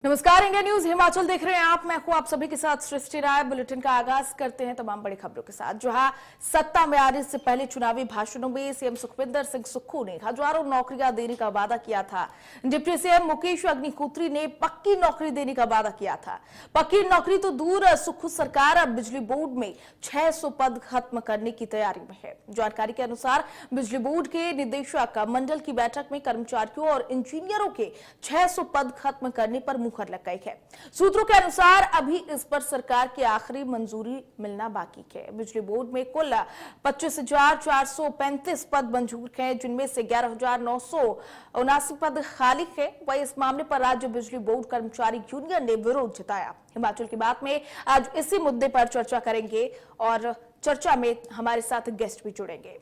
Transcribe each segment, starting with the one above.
नमस्कार, India news Himachal देख रहे हैं आप। मैं हूं आप सभी के साथ सृष्टि राय। बुलेटिन का आगाज करते हैं तमाम बड़ी खबरों के साथ। जहां सत्ता में आने से पहले चुनावी भाषणों में सीएम सुखविंदर सिंह सुक्खू ने हजारों नौकरियां देने का वादा किया था। डिप्टी सीएम मुकेश अग्निहोत्री ने पक्की नौकरी देने का वादा किया था। पक्की नौकरी तो दूर, सुक्खू सरकार अब बिजली बोर्ड में 600 पद खत्म करने की तैयारी में है। जानकारी के अनुसार बिजली बोर्ड के निदेशक मंडल की बैठक में कर्मचारियों और इंजीनियरों के 600 पद खत्म करने पर मुहर लग गई है। सूत्रों के अनुसार अभी इस पर सरकार की आखिरी मंजूरी मिलना बाकी है। बिजली बोर्ड में कुल 25,435 पद मंजूर हैं, जिनमें से 11,979 पद खाली है। वहीं इस मामले पर राज्य बिजली बोर्ड कर्मचारी यूनियन ने विरोध जताया। हिमाचल की बात में आज इसी मुद्दे पर चर्चा करेंगे और चर्चा में हमारे साथ गेस्ट भी जुड़ेंगे।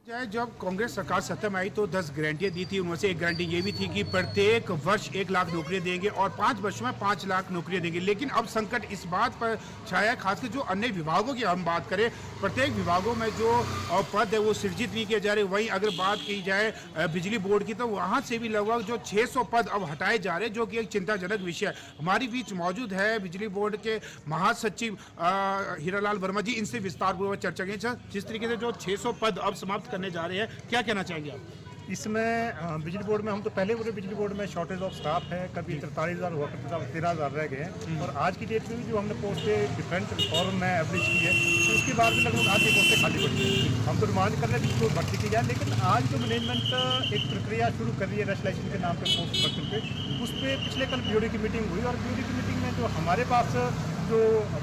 जब कांग्रेस सरकार सत्ता में आई तो 10 गारंटियां दी थी। उनमें से एक गारंटी ये भी थी कि प्रत्येक वर्ष 1 लाख नौकरियां देंगे और 5 वर्षों में 5 लाख नौकरियां देंगे। लेकिन अब संकट इस बात पर छाया है, खासकर जो अन्य विभागों की हम बात करें, प्रत्येक विभागों में जो पद है वो सृजित नहीं किए जा रहे। वहीं अगर बात की जाए बिजली बोर्ड की तो वहाँ से भी लगभग जो 600 पद अब हटाए जा रहे हैं, जो कि एक चिंताजनक विषय है। हमारी बीच मौजूद है बिजली बोर्ड के महासचिव हीरालाल वर्मा जी। इनसे विस्तार पूर्वक चर्चा की। जिस तरीके से जो 600 पद अब समाप्त करने जा रहे हैं, क्या कहना चाहेंगे आप? इसमें बिजली बोर्ड में हम तो पहले पूरे बिजली बोर्ड में शॉर्टेज ऑफ स्टाफ है। कभी 43,000 हुआ, कभी 13,000 रह गए हैं। और आज की डेट में भी जो हमने पोस्टें डिफरेंट फॉर्म में एवरेज की है, तो उसके बाद भी लगभग आधी पोस्टें खाली पड़ी है। हम तो डिमांड कर रहे हैं कि भर्ती की जाए, लेकिन आज जो मैनेजमेंट एक प्रक्रिया शुरू कर रही है रेशलाइजेशन के नाम पर पोस्ट भर्ती पे, उस पर पिछले कल ब्यूरो की मीटिंग हुई। और ब्यूरो की मीटिंग में जो हमारे पास जो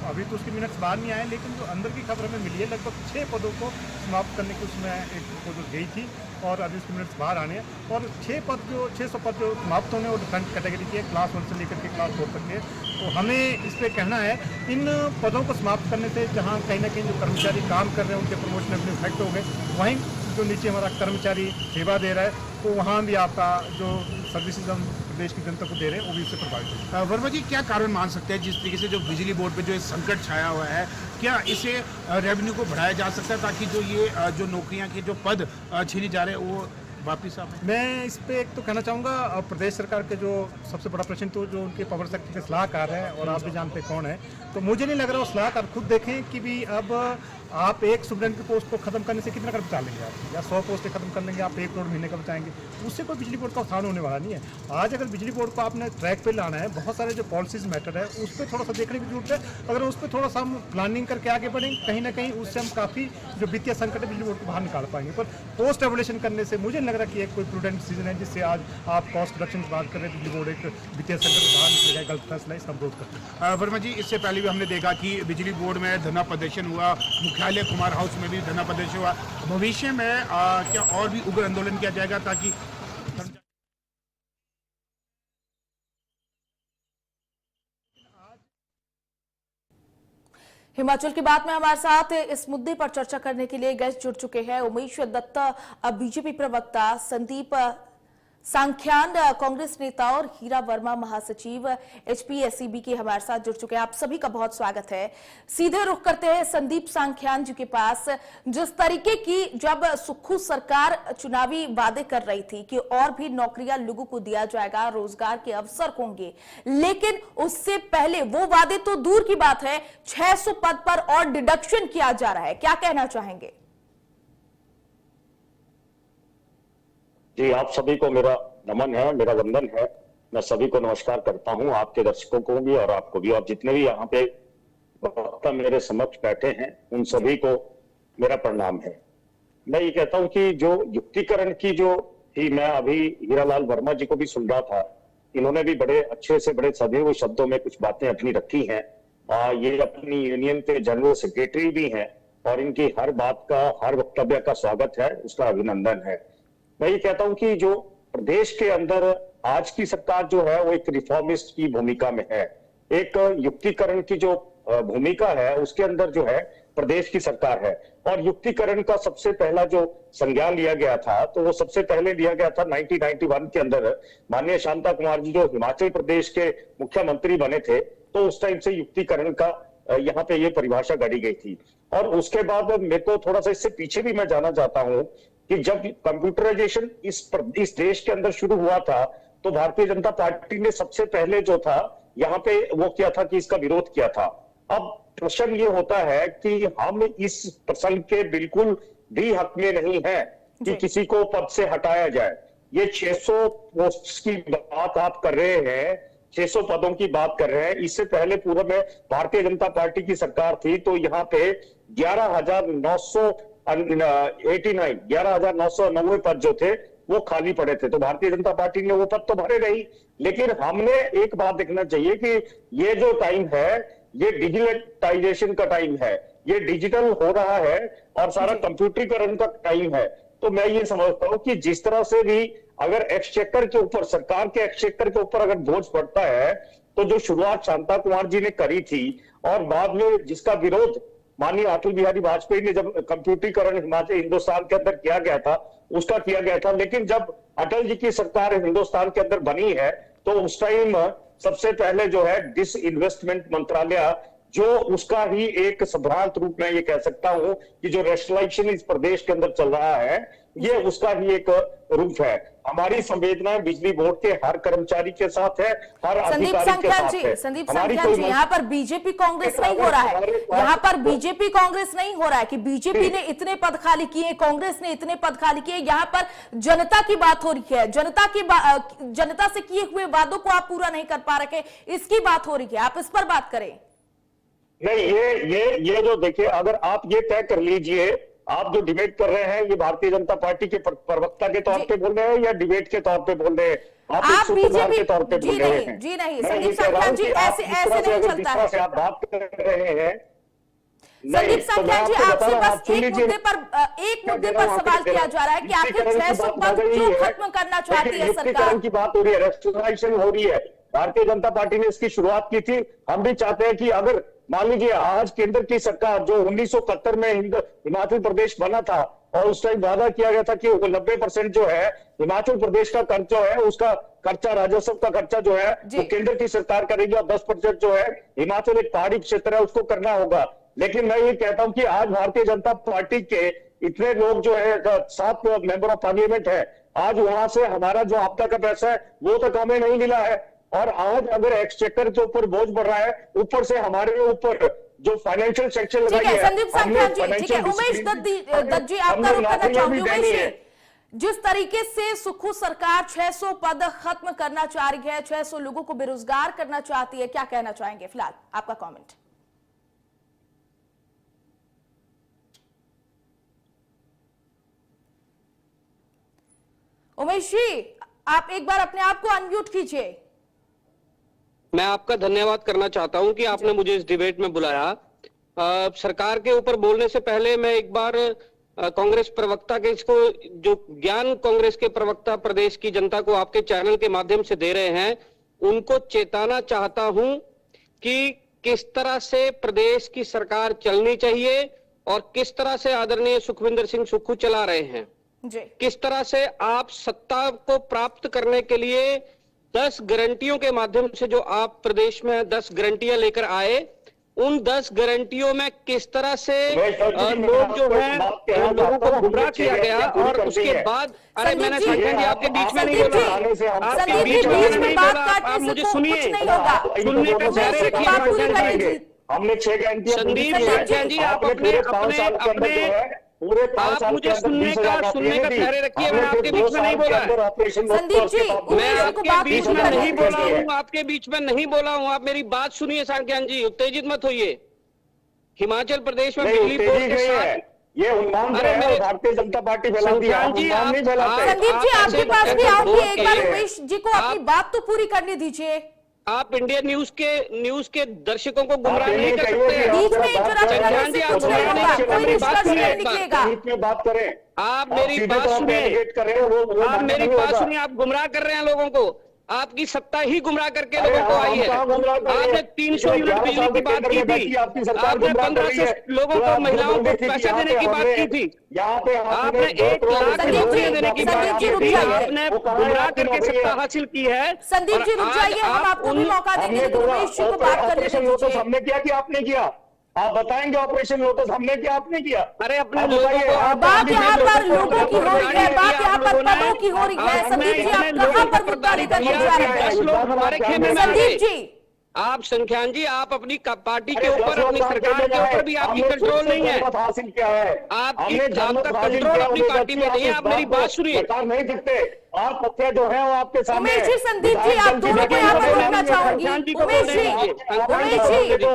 अभी तो उसके मिनट्स बाहर नहीं आए, लेकिन जो अंदर की खबर हमें मिली है, लगभग 6 पदों को समाप्त करने की उसमें एक प्रपोजल गई थी और अभी उसके मिनट्स बाहर आने हैं। और 600 पद जो समाप्त होने और डिफरेंट कैटेगरी के क्लास 1 से लेकर के क्लास 4 तक के। तो हमें इस पर कहना है, इन पदों को समाप्त करने से जहाँ कहीं ना कहीं जो कर्मचारी काम कर रहे हैं उनके प्रमोशन अपने इफेक्ट हो गए, वहीं जो नीचे हमारा कर्मचारी सेवा दे रहा है, तो वहाँ भी आपका जो सर्विसेज हम प्रदेश की जनता को दे रहे हैं वो भी इससे प्रभावित है। वर्मा जी, क्या कारण मान सकते हैं जिस तरीके से जो बिजली बोर्ड पे जो संकट छाया हुआ है, क्या इसे रेवेन्यू को बढ़ाया जा सकता है ताकि जो ये जो नौकरियां के जो पद छीने जा रहे हैं वो वापिस आ? मैं इस पे एक तो कहना चाहूँगा, प्रदेश सरकार के जो सबसे बड़ा प्रश्न तो जो उनके पावर सेक्टर के सलाहकार हैं, और आप भी जानते कौन है, तो मुझे नहीं लग रहा वो सलाहकार खुद देखें कि भी अब आप एक स्टूडेंट की पोस्ट को खत्म करने से कितना कर बचा लेंगे आप, या 100 पोस्टें खत्म कर लेंगे आप 1 करोड़ महीने का बचाएंगे, उससे कोई बिजली बोर्ड का उत्थान होने वाला नहीं है। आज अगर बिजली बोर्ड को आपने ट्रैक पे लाना है, बहुत सारे जो पॉलिसीज मैटर है उस पर थोड़ा सा देखने की जरूरत है। अगर उस पर थोड़ा सा हम प्लानिंग करके आगे बढ़ेंगे, कहीं ना कहीं उससे हम काफ़ी जो वित्तीय संकट है बिजली बोर्ड को बाहर निकाल पाएंगे। पर पोस्ट एवोल्यूशन करने से मुझे लग रहा है कि एक कोई प्रूडेंट डिसीजन है, जिससे आज आप कॉस्ट रिडक्शन की बात कर रहे हैं, बिजली बोर्ड एक वित्तीय संकट से बाहर निकलेगा, गलत फैसला इसका विरोध करते हैं। वर्मा जी, इससे पहले भी हमने देखा कि बिजली बोर्ड में धरना प्रदर्शन हुआ, मुख्यालय कुमार हाउस में भी धरना प्रदर्शन हुआ। भविष्य में क्या और भी उग्र आंदोलन किया जाएगा ताकि? हिमाचल की बात में हमारे साथ इस मुद्दे पर चर्चा करने के लिए गेस्ट जुड़ चुके हैं। उमेश दत्ता, बीजेपी प्रवक्ता, संदीप सांख्यान, कांग्रेस नेता, और हीरा वर्मा, महासचिव HPSCB के हमारे साथ जुड़ चुके हैं। आप सभी का बहुत स्वागत है। सीधे रुख करते हैं संदीप सांख्यान जी के पास। जिस तरीके की जब सुक्खू सरकार चुनावी वादे कर रही थी कि और भी नौकरियां लोगों को दिया जाएगा, रोजगार के अवसर होंगे, लेकिन उससे पहले वो वादे तो दूर की बात है, 600 पद पर और डिडक्शन किया जा रहा है। क्या कहना चाहेंगे? जी, आप सभी को मेरा नमन है, मेरा वंदन है। मैं सभी को नमस्कार करता हूं, आपके दर्शकों को भी और आपको भी, और जितने भी यहाँ पे वक्ता मेरे समक्ष बैठे हैं उन सभी को मेरा प्रणाम है। मैं ये कहता हूं कि जो युक्तिकरण की जो थी, मैं अभी हीरालाल वर्मा जी को भी सुन रहा था, इन्होंने भी बड़े अच्छे से बड़े सधे हुए शब्दों में कुछ बातें अपनी रखी हैं। ये अपनी यूनियन के जनरल सेक्रेटरी भी हैं और इनकी हर बात का, हर वक्तव्य का स्वागत है, उसका अभिनंदन है। मैं ये कहता हूं कि जो प्रदेश के अंदर आज की सरकार जो है वो एक रिफॉर्मिस्ट की भूमिका में है, एक युक्तिकरण की जो भूमिका है उसके अंदर जो है प्रदेश की सरकार है। और युक्तिकरण का सबसे पहला जो संज्ञान लिया गया था, तो वो सबसे पहले लिया गया था 1991 के अंदर। माननीय शांता कुमार जी जो हिमाचल प्रदेश के मुख्यमंत्री बने थे, तो उस टाइम से युक्तिकरण का यहाँ पे ये परिभाषा गढ़ी गई थी। और उसके बाद मेरे को थोड़ा सा इससे पीछे भी मैं जाना चाहता हूं कि जब कंप्यूटराइजेशन इस देश के अंदर शुरू हुआ था तो भारतीय जनता पार्टी ने सबसे पहले जो था यहाँ पे वो किया था कि इसका विरोध किया था। अब प्रश्न ये होता है कि हम इस प्रसंग के बिल्कुल भी हक में नहीं है कि किसी को पद से हटाया जाए। ये 600 पोस्ट्स की बात आप कर रहे हैं, 600 पदों की बात कर रहे हैं। इससे पहले पूर्व में भारतीय जनता पार्टी की सरकार थी तो यहाँ पे 11,990 पद जो थे वो खाली पड़े थे, तो भारतीय जनता पार्टी ने वो पद तो भरे नहीं। लेकिन हमने एक बात देखना चाहिए कि ये जो टाइम है ये डिजिटलाइजेशन का टाइम है, ये डिजिटल हो रहा है और सारा कंप्यूटरीकरण का टाइम है। तो मैं ये समझता हूं कि जिस तरह से भी अगर एक्सचेकर के ऊपर, सरकार के एक्सचेकर के ऊपर अगर बोझ पड़ता है तो जो शुरुआत शांता कुमार जी ने करी थी और बाद में जिसका विरोध माननीय अटल बिहारी वाजपेयी ने जब कंप्यूटरीकरण हिंदुस्तान के अंदर किया गया था उसका किया गया था, लेकिन जब अटल जी की सरकार हिंदुस्तान के अंदर बनी है तो उस टाइम सबसे पहले जो है डिसइन्वेस्टमेंट मंत्रालय जो उसका ही एक संभ्रांत रूप में ये कह सकता हूं कि जो रेशनलाइजेशन इस प्रदेश के अंदर चल रहा है ये उसका ही एक रूप है। हमारी संवेदनाएं बिजली बोर्ड के हर कर्मचारी के साथ है, हर अधिकारी के साथ है। संदीप संख्या जी, यहाँ पर बीजेपी कांग्रेस नहीं हो रहा है, यहाँ पर बीजेपी कांग्रेस नहीं हो रहा है कि बीजेपी ने इतने पद खाली किए, कांग्रेस ने इतने पद खाली किए। यहाँ पर जनता की बात हो रही है, जनता से किए हुए वादों को आप पूरा नहीं कर पा रहे, इसकी बात हो रही है, आप इस पर बात करें। नहीं, ये जो देखिए, अगर आप ये तय कर लीजिए, आप जो डिबेट कर रहे हैं ये भारतीय जनता पार्टी के प्रवक्ता के तौर पे बोल रहे हैं या डिबेट के तौर पे बोल रहे हैं? आप बीजेपी के तौर पे बोल रहे हैं? जी नहीं संदीप संख्या जी, ऐसे नहीं चलता है। आप बात कर रहे हैं संदीप संख्या जी, आपसे बस एक मुद्दे पर सवाल किया जा रहा है कि आखिर 600 पद क्यों खत्म करना चाहती है सरकार? की बात हो रही है, रेशनलाइजेशन हो रही है। भारतीय जनता पार्टी ने इसकी शुरुआत की थी। हम भी चाहते हैं कि अगर मान लीजिए आज केंद्र की सरकार जो 1971 में हिमाचल प्रदेश बना था और उस टाइम वादा किया गया था कि 90% जो है हिमाचल प्रदेश का खर्च जो है उसका खर्चा, राजस्व का खर्चा जो है वो केंद्र की सरकार करेगी और 10% जो है हिमाचल एक पहाड़ी क्षेत्र है उसको करना होगा। लेकिन मैं ये कहता हूं कि आज भारतीय जनता पार्टी के इतने लोग जो है 7 मेंबर ऑफ पार्लियामेंट है, आज वहां से हमारा जो आपदा का पैसा है वो तक हमें नहीं मिला है। और आज अगर एक्सचेकर के ऊपर बोझ बढ़ रहा है, ऊपर से हमारे ऊपर जो फाइनेंशियल सेक्शन लगाई है, संदीप संख्या जी, ठीक है, उमेश दत्त जी आपका रुख करना चाहूंगी। उमेश जी, जिस तरीके से सुक्खू सरकार 600 पद खत्म करना चाह रही है, 600 लोगों को बेरोजगार करना चाहती है, क्या कहना चाहेंगे? फिलहाल आपका कमेंट। उमेश जी, आप एक बार अपने आप को अनम्यूट कीजिए। मैं आपका धन्यवाद करना चाहता हूं कि आपने मुझे इस डिबेट में बुलाया। सरकार के ऊपर बोलने से पहले मैं एक बार कांग्रेस प्रवक्ता के इसको जो ज्ञान कांग्रेस के प्रवक्ता प्रदेश की जनता को आपके चैनल के माध्यम से दे रहे हैं उनको चेताना चाहता हूं कि किस तरह से प्रदेश की सरकार चलनी चाहिए और किस तरह से आदरणीय सुखविंदर सिंह सुक्खू चला रहे हैं जी। किस तरह से आप सत्ता को प्राप्त करने के लिए 10 गारंटियों के माध्यम से जो आप प्रदेश में 10 गारंटियां लेकर आए, उन 10 गारंटियों में किस तरह से लोग जो है लोगों को गुमराह किया गया और उसके बाद अरे मैंने संख्या जी आपके बीच में नहीं बोला, आपके बीच में नहीं बोला, आप मुझे सुनिए, सुनने का धैर्य रखिए। हमने 6 गारंटियां संदीप संख्या जी, आप अपने आप मुझे सुनने का धैर्य रखिए। मैं आपके बीच में नहीं बोला है संदीप जी, मैं आपके बीच में नहीं बोला हूँ, आपके बीच में नहीं बोला हूँ। आप मेरी बात सुनिए सांख्यान जी, उत्तेजित मत होइए। हिमाचल प्रदेश में बिजली बोर्ड के साथ ये उन्मान है, भारतीय जनता पार्टी फैलाती है, संदीप जी आपके पास भी आऊंगी, एक बार उमेश जी को अपनी बात तो पूरी करने दीजिए। आप इंडिया न्यूज के दर्शकों को गुमराह नहीं कर सकते। बीच में इंटरप्शन जी, आप गुमराह नहीं कर सकते। बात करें, आप मेरी बात सुनिए, आप मेरी बात सुनिए। आप गुमराह कर रहे हैं लोगों को, आपकी सत्ता ही गुमराह करके लोगों को आई है। आपने 300 यूनिट बिजली की बात की थी, आपने 1500 लोगों को, महिलाओं को पैसे देने की बात की थी, आपने 1 लाख नौकरियां देने की बात की थी, आपने गुमराह करके सत्ता हासिल की है। संदीप जी रुक जाइए, हम आपको भी मौका देंगे, लेकिन उमेश जी को बात करने दीजिए। हमने क्या किया, आपने किया? आप बताएंगे ऑपरेशन लोटस हमने किया, आपने किया? अरे अपने आप लोगों बताइए, को आप बात गांधी यहाँ जी पर लोगों को लोगों की हो रही है, बात यहाँ पर पदों की हो रही है। संदीप जी, आप कहाँ पर मुद्दा लेकर के जा रहे हैं? 10 लोग हमारे खेमे में आ संदीप गए। जी, आप संख्यान जी, आप अपनी पार्टी के अरे ऊपर, 10 लोग अपनी काम सरकार करने के ऊपर जाए, भी आपकी हमने कंट्रोल नहीं है। जनमत हासिल किया है, आपकी हमने जनमत आपका हासिल कंट्रोल किया, अपनी उम्मीद पार्टी में रखिए नहीं है। आप आप इस मेरी बात सुनिए। सरकार नहीं सकते, आप पक्के जो है वो आपके सामने उमेश जी, संदीप जी, आप दोनों को यहाँ पर रोकना चाहूंगी। उमेश जी, उमेश जी,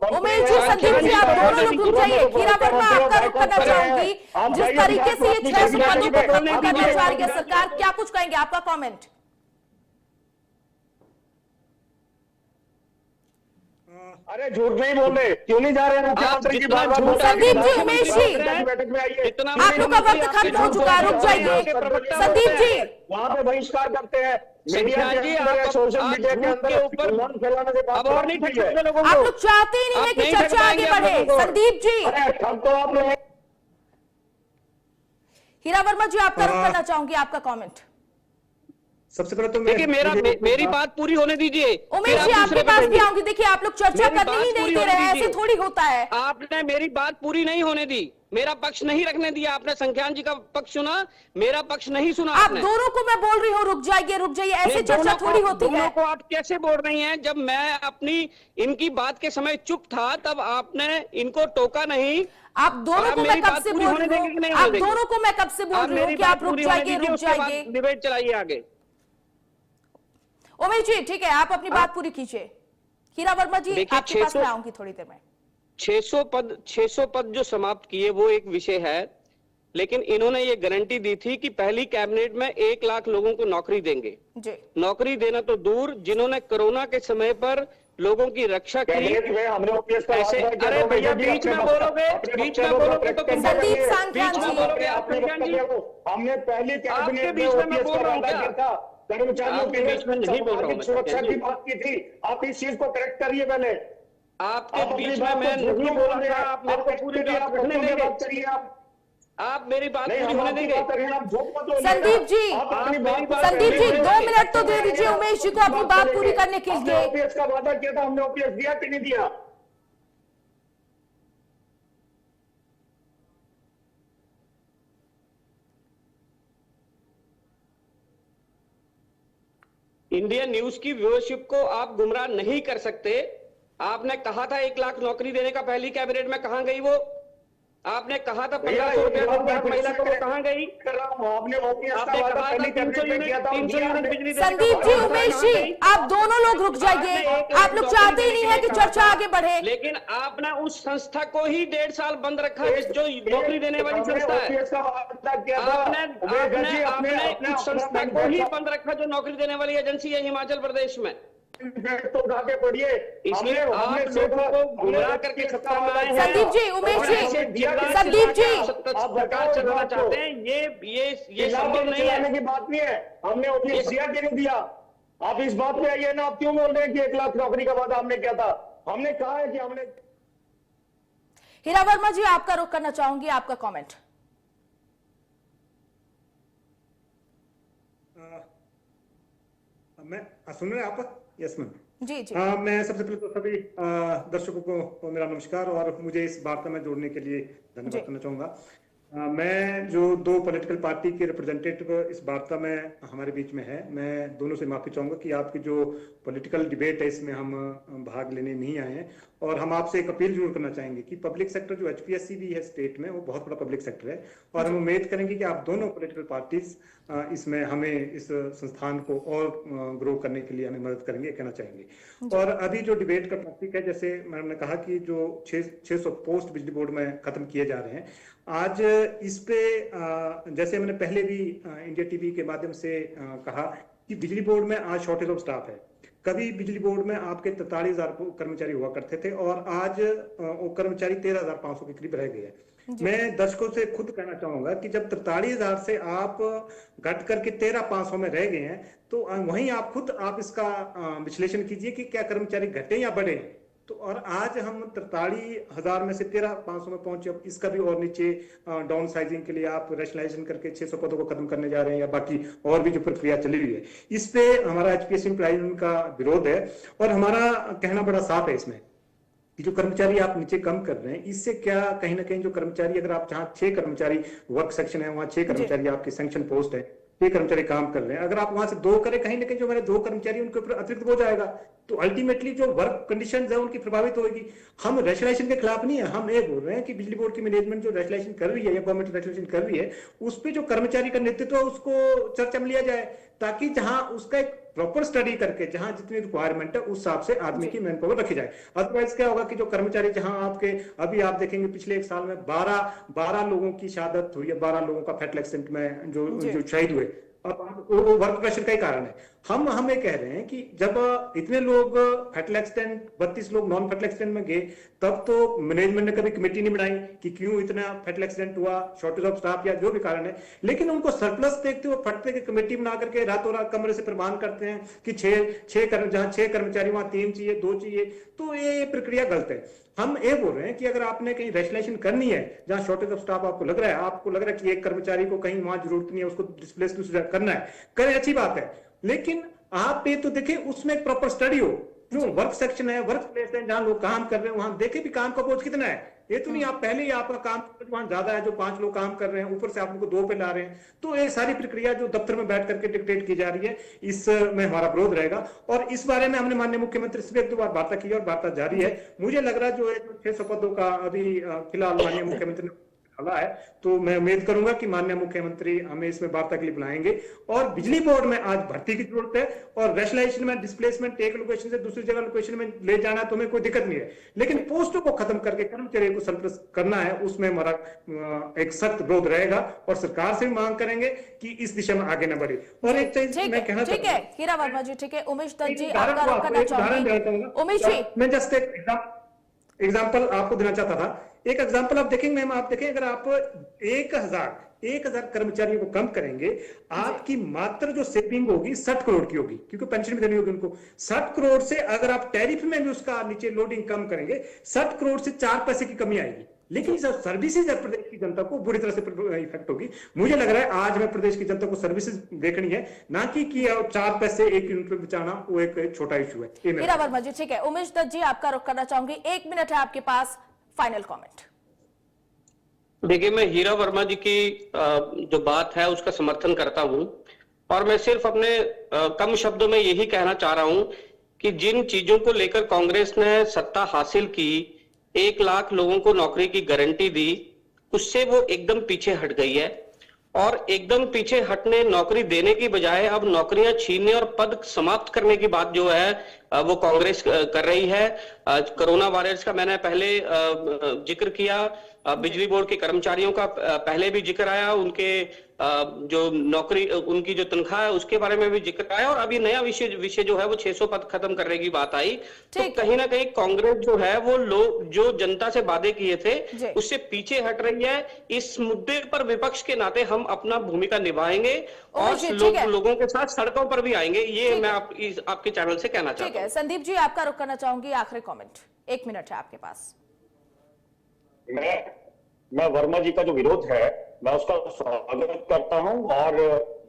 उमेश जी, संदीप जी, आप दोनों लोग रुक जाइए। हीरा वर्मा, आपका रुक करना चाहूंगी। जिस तरीके से ये 600 पदों को खत्म करने जा रही है सरकार, क्या कुछ कहेंगे? आपका कॉमेंट। अरे झूठ नहीं बोल रहे, क्यों नहीं जा रहे हैं मुख्यमंत्री की बार-बार? संदीप जी, उमेश जी, बैठक में आइए, आप लोग का वक्त खत्म हो चुका है, रुक जाइए। संदीप जी, वहाँ पे बहिष्कार करते हैं, मीडिया संख्यान के जी, अंदर, आप सोशल आप मीडिया के झूठ अंदर के ऊपर उन्माद फैलाने से बात अब और नहीं करती ठग है। सकते लोगों आप को। लोग चाहते ही नहीं है आप कि नहीं चर्चा ठग आगे पाएंगे बढ़े। आप लोगों को। संदीप जी, अरे ठग तो आप लोग हीरा वर्मा जी, आपका रुक करना चाहूंगी। आपका कॉमेंट। सबसे पहले तो देखिए, मेरी बात पूरी होने दीजिए। उमेश फिर जी, आप आपके दूसरे पे पास भी बढ़ेंगे। आऊंगी। देखिए, आप लोग चर्चा मेरी करने बात ही नहीं पूरी दे होने रहे हैं, ऐसे दीजिए। थोड़ी होता है। आपने मेरी बात पूरी नहीं होने दी, मेरा पक्ष नहीं रखने दिया। आपने संख्यान जी का पक्ष सुना, मेरा पक्ष नहीं सुना आप आपने। दोनों को मैं बोल रही हूँ, रुक जाइए, रुक जाइए, ऐसे नहीं, चर्चा दोनों थोड़ी को- होती दोनों है। को आप कैसे बोल रही हैं? जब मैं अपनी इनकी बात के समय चुप था, तब आपने इनको टोका नहीं। आप दोनों आप को मैं मेरी कब बात से पूरी बोल होने रही देंगे कि नहीं हूँ? होने आप देंगे? दोनों को मैं कब से बोल रही हूँ मेरी कि बात आप रुक पूरी होने जाइए, दीजिए, रुक उसके बाद जाइए। डिबेट चलाइए आगे। उमेश जी, ठीक है, आप अपनी बात पूरी कीजिए। हीरा वर्मा जी, देखिए, आपके पास 600 मैं आऊंगी थोड़ी देर में। 600 पद जो समाप्त किए वो एक विषय है, लेकिन इन्होंने ये गारंटी दी थी कि पहली कैबिनेट में 1 लाख लोगों को नौकरी देंगे। जी, नौकरी देना तो दूर, जिन्होंने कोरोना के समय पर लोगों की रक्षा की, कैबिनेट में हमने ओपीएस का ऐसे वादा किया अरे था, भैया, भी बीच अपने में वक्त- बोलोगे, अपने बीच वक्त में बोलोगे तो प्रैक्टिकल संदीप करिए। सांख्यान बीच में जी, बोलोगे आप, अपने संख्यान जी। वक्तव्य को हमने पहली आपके कैबिनेट में बीच में मैं ओपीएस बोल का रहा हूँ वादा क्या? किया था, कर्मचारियों आपके के बीच में नहीं बोल रहा हूँ मैं, सुरक्षा संख्यान की जी। बात की थी। आप इस चीज को करेक्ट करिए पहले। आपके आप अपनी बीच में बात मैं को झूठ नहीं नहीं बोल बोल रहे रहा हैं। था। आप मेरे को पूरी बात आप रखने में देंगे? बात करिए आप मेरी बात नहीं, पूरी हम होने आपकी देंगे? बात कर रहे हैं, आप झूठ मत बोलिए। संदीप जी, आप अपनी मेरी बात बात संदीप जी, नहीं 2 मिनट तो दे दीजिए उमेश जी को अपनी बात पूरी करने के हमने लिए। ओपीएस का वादा किया था, हमने ओपीएस दिया कि नहीं दिया? इंडियन न्यूज की व्यूअरशिप को आप गुमराह नहीं कर सकते। आपने कहा था 1 लाख नौकरी देने का, पहली कैबिनेट में कहां गई वो? आपने कहा था 1500 रुपया हर महिला को, वो कहां गई? आपने ओपीएस का आपने वादा कहा था पहली 300 कैबिनेट में किया यूनिट था, 300 यूनिट बिजली देने का संदीप जी, वादा था, उमेश कहां जी, गई? आप दोनों लोग रुक जाइए। आप लोग चाहते ही नहीं है कि चर्चा आगे बढ़े। लेकिन आपने उस संस्था को ही 1.5 साल बंद रखा, जो नौकरी देने वाली हमने संस्था है। ओपीएस का वादा किया था। आपने उस संस्था को ही बंद रखा जो नौकरी देने वाली एजेंसी है हिमाचल प्रदेश में। तो उठा के पढ़िए। इसलिए आप लोगों को गुमराह करके सत्ता में आए हैं। संदीप जी, उमेश और जी, ऐसे जिला संदीप जी, सरकार चलाना चाहते हैं, ये संभव नहीं है। की बात नहीं है। हमने ओपीएस दिया कि नहीं दिया? आप इस बात पे आइए ना। आप क्यों बोल रहे हैं कि 1 लाख नौकरी का वादा हमने किया था? हमने कहा है कि हमने। हीरा वर्मा जी, आपका रुख करना चाहूंगी। आपका कॉमेंट। मैं सुन रहे हैं आप? Yes ma'am. जी जी, मैं सबसे पहले तो सभी दर्शकों को मेरा नमस्कार और मुझे इस वार्ता में जोड़ने के लिए धन्यवाद करना चाहूंगा। मैं जो 2 पॉलिटिकल पार्टी के रिप्रेजेंटेटिव इस वार्ता में हमारे बीच में है, मैं दोनों से माफी चाहूंगा कि आपकी जो पॉलिटिकल डिबेट है इसमें हम भाग लेने नहीं आए हैं। और हम आपसे एक अपील जरूर करना चाहेंगे कि पब्लिक सेक्टर जो HPSC भी है स्टेट में, वो बहुत बड़ा पब्लिक सेक्टर है और हम उम्मीद करेंगे कि आप दोनों पॉलिटिकल पार्टीज इसमें हमें इस संस्थान को और ग्रो करने के लिए हमें मदद करेंगे, कहना चाहेंगे। और अभी जो डिबेट का टॉपिक है, जैसे मैंने कहा कि जो 600 पोस्ट बिजली बोर्ड में खत्म किए जा रहे हैं, आज इस पे जैसे मैंने पहले भी इंडिया टीवी के माध्यम से कहा कि बिजली बोर्ड में आज शॉर्टेज ऑफ स्टाफ है। कभी बिजली बोर्ड में आपके 43,000 कर्मचारी हुआ करते थे और आज वो कर्मचारी 13,500 के करीब रह गए हैं। मैं दर्शकों से खुद कहना चाहूंगा कि जब 43,000 से आप घट करके 13,500 में रह गए हैं, तो वहीं आप खुद आप इसका विश्लेषण कीजिए कि क्या कर्मचारी घटे या बढ़े। तो और आज हम 43,000 में से 13,500 में पहुंचे। अब इसका भी और नीचे डाउन साइजिंग के लिए आप रैशनलाइजेशन करके 600 पदों को खत्म करने जा रहे हैं या बाकी और भी जो प्रक्रिया चली हुई है, इस पे हमारा HPSC एम्प्लॉय यूनियन का विरोध है और हमारा कहना बड़ा साफ है इसमें कि जो कर्मचारी आप नीचे कम कर रहे हैं, इससे क्या कहीं ना कहीं जो कर्मचारी, अगर आप जहाँ 6 कर्मचारी वर्क सेक्शन है, वहाँ 6 कर्मचारी आपके सैंक्शन पोस्ट है, 6 कर्मचारी काम कर रहे हैं, अगर आप वहां से 2 करें, कहीं ना कहीं जो हमारे 2 कर्मचारी उनके ऊपर अतिरिक्त हो जाएगा, तो अल्टीमेटली जो वर्क कंडीशंस है उनकी प्रभावित होगी। हम रैशनलाइजेशन के खिलाफ नहीं है, हम ये बोल रहे हैं कि बिजली बोर्ड की मैनेजमेंट जो रैशनलाइजेशन कर रही है या गवर्नमेंट रैशनलाइजेशन कर रही है, उस पर जो कर्मचारी का नेतृत्व है उसको चर्चा में लिया जाए, ताकि जहां उसका एक प्रॉपर स्टडी करके जहां जितनी रिक्वायरमेंट है उस हिसाब से आदमी की मैन पावर रखी जाए। अदरवाइज क्या होगा कि जो कर्मचारी, जहां आपके अभी आप देखेंगे पिछले 1 साल में 12 लोगों की शहादत हुई है, 12 लोगों का फैटल एक्सीडेंट में जो शहीद हुए, अब वो वर्क प्रेशर का ही कारण है। हम ये कह रहे हैं कि जब इतने लोग फैटल एक्सीडेंट, 32 लोग नॉन फैटल एक्सीडेंट में गए, तब तो मैनेजमेंट ने कभी कमेटी नहीं बनाई कि क्यों इतना फैटल एक्सीडेंट हुआ, शॉर्टेज ऑफ स्टाफ या जो भी कारण है, लेकिन उनको सरप्लस देखते हुए फटते की कमेटी बना करके रातों रात कमरे से प्रमाण करते हैं कि जहां 6 कर्मचारी वहां 3 चाहिए, 2 चाहिए, तो ये प्रक्रिया गलत है। हम ये बोल रहे हैं कि अगर आपने कहीं रैशनलाइजेशन करनी है, जहां शॉर्टेज ऑफ स्टाफ आपको लग रहा है कि एक कर्मचारी को कहीं वहां जरूरत नहीं है, उसको डिस्प्लेस दूसरी जगह करना है, करें, अच्छी बात है, लेकिन आप ये तो देखें उसमें एक प्रॉपर स्टडी हो, जो वर्क सेक्शन है, वर्क प्लेस है, जहां लोग काम कर रहे हैं, वहां देखे भी काम का बोझ कितना है। ये तो नहीं आप पहले ही आपका काम वहां ज्यादा है, जो 5 लोग काम कर रहे हैं, ऊपर से आप उनको 2 पे ला रहे हैं, तो ये सारी प्रक्रिया जो दफ्तर में बैठ करके डिक्टेट की जा रही है, इसमें हमारा विरोध रहेगा। और इस बारे में हमने माननीय मुख्यमंत्री से 1-2 बार वार्ता की और वार्ता जारी है। मुझे लग रहा है जो 600 पदों का अभी फिलहाल माननीय मुख्यमंत्री ने है, तो मैं उम्मीद करूंगा कि माननीय मुख्यमंत्री हमें इसमें वार्ता के लिए बुलाएंगे। और बिजली बोर्ड में आज भर्ती की जरूरत है, और रैशनलाइजेशन में डिस्प्लेसमेंट एक लोकेशन से दूसरी जगह लोकेशन में ले जाना तो हमें कोई दिक्कत नहीं है, लेकिन पोस्टों को खत्म करके कर्मचारियों को सरप्लस करना है, उसमें हमारा एक सख्त विरोध रहेगा और सरकार से भी मांग करेंगे कि इस दिशा में आगे न बढ़े। और एक चीज मैं कहना ठीक है हीरा वर्मा जी, ठीक है, उमेश दत्त जी आपका रुख करना चाहूंगी। उमेश जी, मैं जस्ट एक एग्जाम्पल आपको देना चाहता था। एक एग्जाम्पल आप देखेंगे मैम, आप देखें, अगर आप 1000 कर्मचारियों को कम करेंगे, आपकी मात्र जो सेविंग होगी 60 करोड़ की होगी, क्योंकि पेंशन भी देनी होगी उनको। 60 करोड़ से अगर आप टैरिफ में भी उसका नीचे लोडिंग कम करेंगे, 60 करोड़ से 4 पैसे की कमी आएगी, लेकिन सर्विसेज प्रदेश की जनता को बुरी तरह से इफेक्ट होगी। मुझे लग रहा है आज हमें प्रदेश की जनता को सर्विसेज देखनी है, ना कि 4 पैसे 1 यूनिट पे बचाना वो एक छोटा इशू है। हीरा वर्मा जी, ठीक है, उमेश दत्त जी आपका रुख करना चाहूंगी, 1 मिनट है आपके पास, फाइनल कमेंट। देखिए, मैं हीरा वर्मा जी की जो बात है उसका समर्थन करता हूं, और मैं सिर्फ अपने कम शब्दों में यही कहना चाह रहा हूं कि जिन चीजों को लेकर कांग्रेस ने सत्ता हासिल की, 1 लाख लोगों को नौकरी की गारंटी दी, उससे वो एकदम पीछे हट गई है। और एकदम पीछे हटने, नौकरी देने की बजाय अब नौकरियां छीनने और पद समाप्त करने की बात जो है वो कांग्रेस कर रही है। कोरोना वायरस का मैंने पहले जिक्र किया, बिजली बोर्ड के कर्मचारियों का पहले भी जिक्र आया, उनके जो नौकरी, उनकी जो तनख्वाह है उसके बारे में भी जिक्र आया, और अभी नया विषय जो है वो 600 पद खत्म करने की बात आई। तो कहीं ना कहीं कांग्रेस जो है वो लोग जो जनता से वादे किए थे उससे पीछे हट रही है। इस मुद्दे पर विपक्ष के नाते हम अपना भूमिका निभाएंगे और लोगों के साथ सड़कों पर भी आएंगे, ये मैं आपके चैनल से कहना चाहता हूं। संदीप जी आपका रुख करना चाहूंगी, आखिरी कमेंट, 1 मिनट है आपके पास। मैं वर्मा जी का जो विरोध है मैं उसका स्वागत करता हूं, और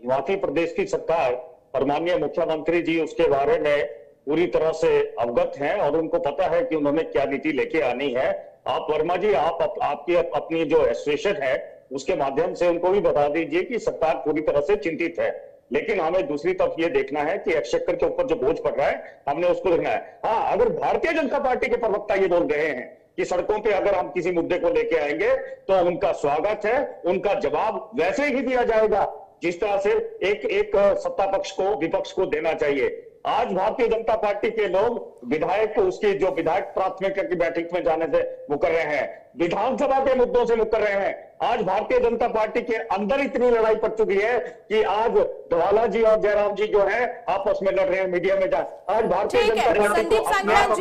हिमाचल प्रदेश की सरकार और माननीय मुख्यमंत्री जी उसके बारे में पूरी तरह से अवगत हैं और उनको पता है कि उन्होंने क्या नीति लेके आनी है। आप वर्मा जी, आप आपकी अपनी जो एसोसिएशन है उसके माध्यम से उनको भी बता दीजिए कि सरकार पूरी तरह से चिंतित है, लेकिन हमें दूसरी तरफ ये देखना है कि एक्सचेकर के ऊपर जो बोझ पड़ रहा है हमने उसको देखना है। हाँ, अगर भारतीय जनता पार्टी के प्रवक्ता ये बोल रहे हैं कि सड़कों पे अगर हम किसी मुद्दे को लेके आएंगे तो उनका स्वागत है, उनका जवाब वैसे ही दिया जाएगा जिस तरह से एक सत्ता पक्ष को विपक्ष को देना चाहिए। आज भारतीय जनता पार्टी के लोग विधायक को उसकी जो विधायक प्राथमिकता की बैठक में जाने से मुकर रहे हैं, विधानसभा के मुद्दों से मुकर रहे हैं। आज भारतीय जनता पार्टी के अंदर इतनी लड़ाई पड़ चुकी है कि आज धवाला जी और जयराम जी जो है आपस में लड़ रहे हैं मीडिया में। आज भारतीय जनता पार्टी संदीप संख्यान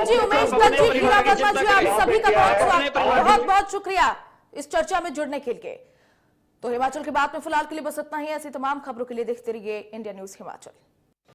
जी, उमेश दत्त जी, हीरा वर्मा जी, आप सभी का बहुत बहुत शुक्रिया इस चर्चा में जुड़ने के लिए। तो हिमाचल की बात में फिलहाल के लिए बस इतना ही। ऐसी तमाम खबरों के लिए देखते रहिए इंडिया न्यूज हिमाचल।